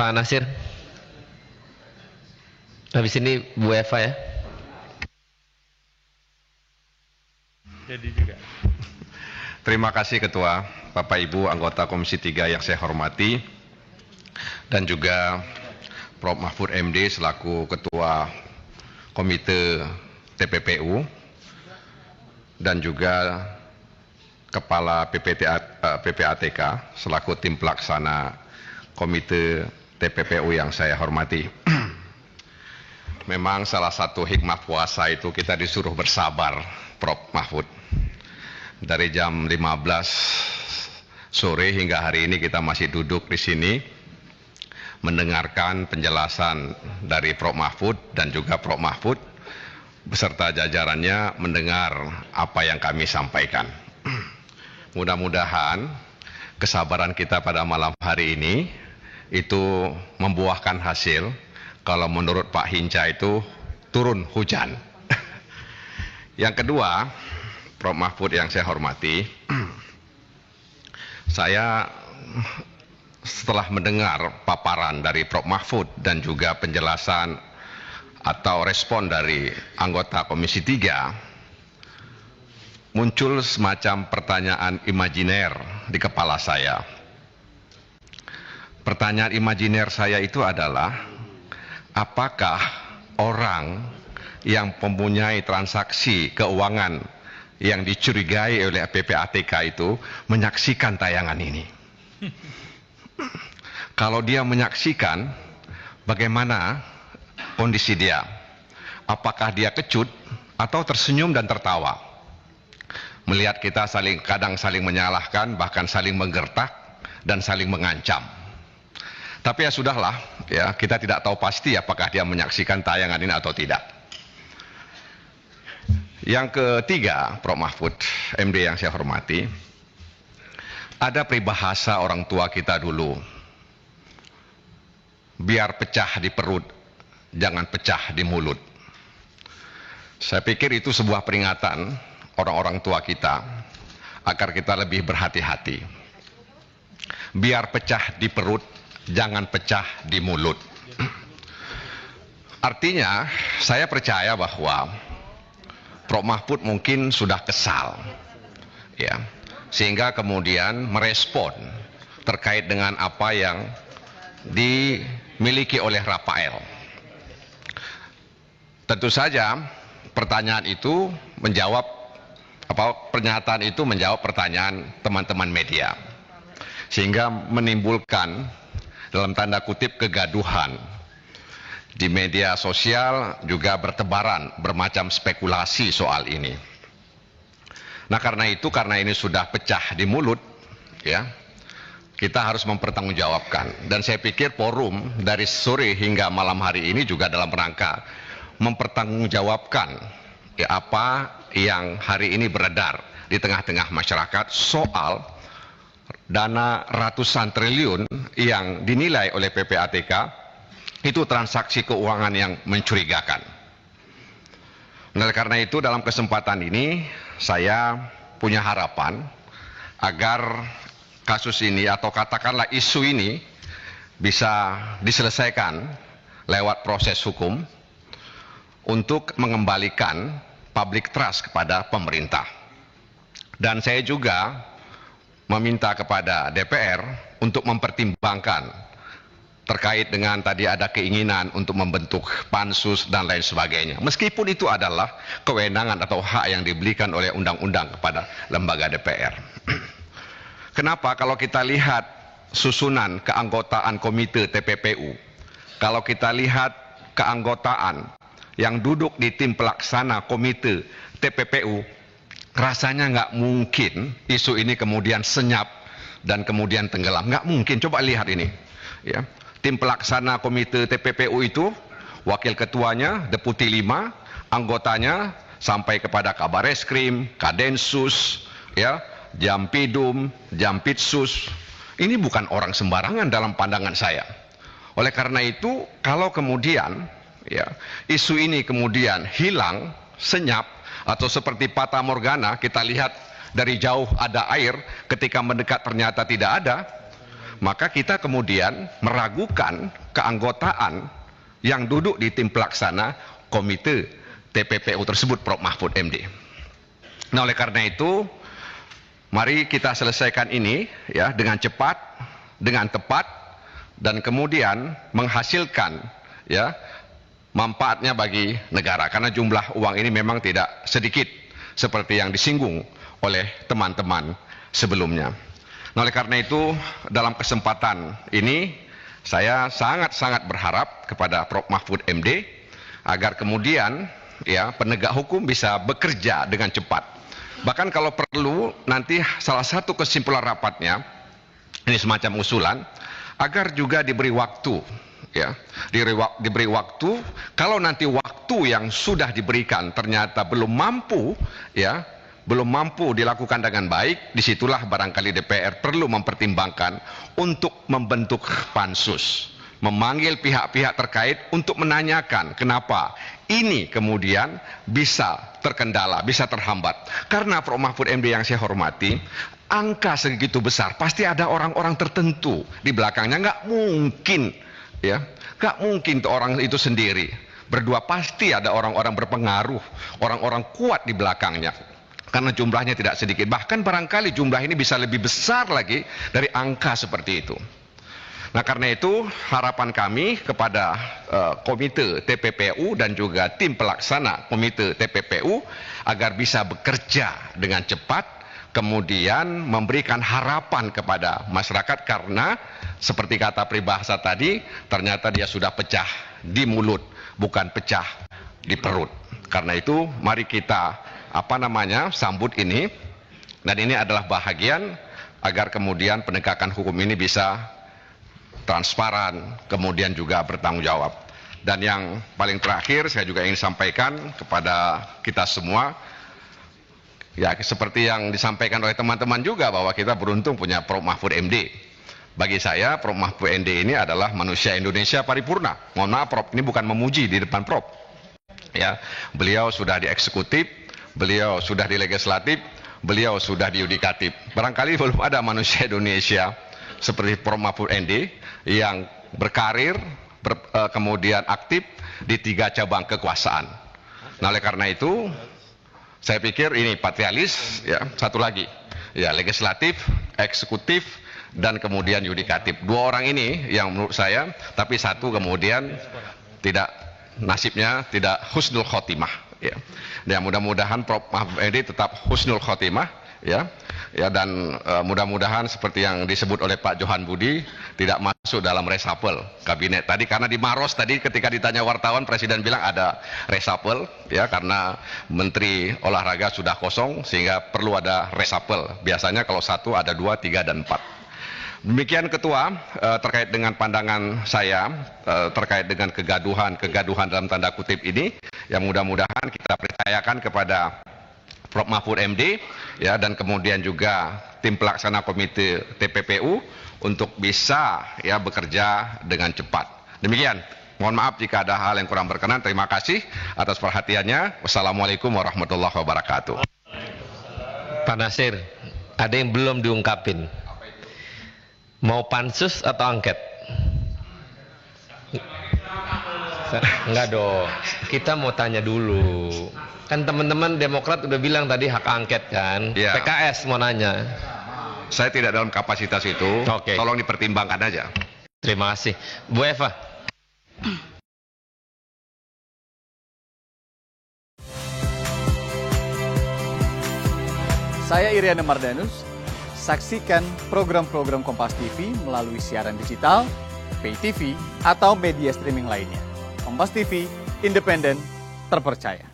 Pak Nasir. Habis ini Bu Eva ya. Jadi juga. Terima kasih Ketua, Bapak Ibu anggota Komisi 3 yang saya hormati, dan juga Prof. Mahfud MD selaku Ketua Komite TPPU, dan juga Kepala PPATK selaku tim pelaksana Komite TPPU yang saya hormati. Memang salah satu hikmah puasa itu kita disuruh bersabar, Prof. Mahfud. Dari jam 15 sore hingga hari ini kita masih duduk di sini mendengarkan penjelasan dari Prof. Mahfud, dan juga Prof. Mahfud beserta jajarannya mendengar apa yang kami sampaikan. Mudah-mudahan kesabaran kita pada malam hari ini itu membuahkan hasil. Kalau menurut Pak Hinca itu turun hujan. Yang kedua, Prof. Mahfud yang saya hormati, saya setelah mendengar paparan dari Prof. Mahfud dan juga penjelasan atau respon dari anggota Komisi 3, muncul semacam pertanyaan imajiner di kepala saya. Pertanyaan imajiner saya itu adalah, apakah orang yang mempunyai transaksi keuangan yang dicurigai oleh PPATK itu menyaksikan tayangan ini? Kalau dia menyaksikan, bagaimana kondisi dia? Apakah dia kecut atau tersenyum dan tertawa? Melihat kita kadang saling menyalahkan, bahkan saling menggertak dan saling mengancam. Tapi ya sudahlah, ya, kita tidak tahu pasti apakah dia menyaksikan tayangan ini atau tidak. Yang ketiga, Prof. Mahfud MD yang saya hormati, ada peribahasa orang tua kita dulu, biar pecah di perut, jangan pecah di mulut. Saya pikir itu sebuah peringatan orang-orang tua kita agar kita lebih berhati-hati. Biar pecah di perut, jangan pecah di mulut. Artinya, saya percaya bahwa Prof. Mahfud mungkin sudah kesal, ya, sehingga kemudian merespon terkait dengan apa yang dimiliki oleh Rafael. Tentu saja pertanyaan itu menjawab, pernyataan itu menjawab pertanyaan teman-teman media, sehingga menimbulkan dalam tanda kutip kegaduhan di media sosial, juga bertebaran bermacam spekulasi soal ini. Nah, karena ini sudah pecah di mulut, ya, kita harus mempertanggungjawabkan. Dan saya pikir forum dari sore hingga malam hari ini juga dalam rangka mempertanggungjawabkan, ya, apa yang hari ini beredar di tengah-tengah masyarakat soal dana ratusan triliun yang dinilai oleh PPATK itu transaksi keuangan yang mencurigakan. Oleh karena itu, dalam kesempatan ini saya punya harapan agar kasus ini atau katakanlah isu ini bisa diselesaikan lewat proses hukum untuk mengembalikan public trust kepada pemerintah. Dan saya juga meminta kepada DPR untuk mempertimbangkan terkait dengan tadi ada keinginan untuk membentuk pansus dan lain sebagainya. Meskipun itu adalah kewenangan atau hak yang diberikan oleh undang-undang kepada lembaga DPR. Kenapa? Kalau kita lihat susunan keanggotaan Komite TPPU, kalau kita lihat keanggotaan yang duduk di tim pelaksana Komite TPPU, rasanya nggak mungkin isu ini kemudian senyap dan kemudian tenggelam. Nggak mungkin. Coba lihat ini, ya. Tim pelaksana Komite TPPU itu, wakil ketuanya, deputi 5, anggotanya sampai kepada Kabareskrim, Kadensus, ya, Jampidum, Jampitsus. Ini bukan orang sembarangan dalam pandangan saya. Oleh karena itu, kalau kemudian, ya, isu ini kemudian hilang, senyap, atau seperti fata morgana, kita lihat dari jauh ada air, ketika mendekat ternyata tidak ada, maka kita kemudian meragukan keanggotaan yang duduk di tim pelaksana komite TPPU tersebut, Prof. Mahfud MD. Nah, oleh karena itu, mari kita selesaikan ini ya dengan cepat, dengan tepat, dan kemudian menghasilkan ya manfaatnya bagi negara. Karena jumlah uang ini memang tidak sedikit seperti yang disinggung oleh teman-teman sebelumnya. Nah, oleh karena itu, dalam kesempatan ini, saya sangat-sangat berharap kepada Prof. Mahfud MD agar kemudian ya penegak hukum bisa bekerja dengan cepat. Bahkan kalau perlu nanti salah satu kesimpulan rapatnya, ini semacam usulan, agar juga diberi waktu, ya, diberi waktu. Kalau nanti waktu yang sudah diberikan ternyata belum mampu, ya, belum mampu dilakukan dengan baik, disitulah barangkali DPR perlu mempertimbangkan untuk membentuk pansus, memanggil pihak-pihak terkait untuk menanyakan kenapa ini kemudian bisa terkendala, bisa terhambat. Karena Prof. Mahfud MD yang saya hormati, angka segitu besar, pasti ada orang-orang tertentu di belakangnya. Nggak mungkin, ya, nggak mungkin orang itu sendiri. Berdua pasti ada orang-orang berpengaruh, orang-orang kuat di belakangnya. Karena jumlahnya tidak sedikit, bahkan barangkali jumlah ini bisa lebih besar lagi dari angka seperti itu. Nah, karena itu harapan kami kepada komite TPPU dan juga tim pelaksana komite TPPU agar bisa bekerja dengan cepat, kemudian memberikan harapan kepada masyarakat, karena seperti kata peribahasa tadi, ternyata dia sudah pecah di mulut, bukan pecah di perut. Karena itu mari kita sambut ini, dan ini adalah bahagian agar kemudian penegakan hukum ini bisa transparan, kemudian juga bertanggung jawab. Dan yang paling terakhir saya juga ingin sampaikan kepada kita semua, ya seperti yang disampaikan oleh teman-teman juga, bahwa kita beruntung punya Prof. Mahfud MD. Bagi saya Prof. Mahfud MD ini adalah manusia Indonesia paripurna. Mohon maaf Prof, ini bukan memuji di depan Prof. Ya, beliau sudah di eksekutif, beliau sudah di legislatif, beliau sudah di yudikatif. Barangkali belum ada manusia Indonesia seperti Prof. Mahfud MD yang berkarir, kemudian aktif di 3 cabang kekuasaan. Nah, oleh karena itu, saya pikir ini patrialis, ya, satu lagi, ya, legislatif, eksekutif, dan kemudian yudikatif. 2 orang ini yang menurut saya, tapi satu kemudian tidak, nasibnya tidak husnul khotimah. Ya, dan mudah-mudahan Prof. Mahfud MD tetap husnul khotimah, ya, dan mudah-mudahan seperti yang disebut oleh Pak Johan Budi tidak masuk dalam reshuffle kabinet tadi, karena di Maros tadi ketika ditanya wartawan Presiden bilang ada reshuffle, ya, karena Menteri Olahraga sudah kosong sehingga perlu ada reshuffle. Biasanya kalau 1 ada 2, 3, dan 4. Demikian Ketua, terkait dengan pandangan saya terkait dengan kegaduhan dalam tanda kutip ini, yang mudah-mudahan kita percayakan kepada Prof. Mahfud MD, ya, dan kemudian juga tim pelaksana komite TPPU untuk bisa, ya, bekerja dengan cepat. Demikian. Mohon maaf jika ada hal yang kurang berkenan. Terima kasih atas perhatiannya. Wassalamualaikum warahmatullahi wabarakatuh. Pak Nasir, ada yang belum diungkapin. Mau pansus atau angket? Enggak dong. Kita mau tanya dulu. Kan teman-teman Demokrat udah bilang tadi hak angket kan. Ya. PKS mau nanya. Saya tidak dalam kapasitas itu. Oke. Tolong dipertimbangkan aja. Terima kasih. Bu Eva. Saya Iriana Mardanus. Saksikan program-program Kompas TV melalui siaran digital, pay TV, atau media streaming lainnya. Kompas TV, independen, terpercaya.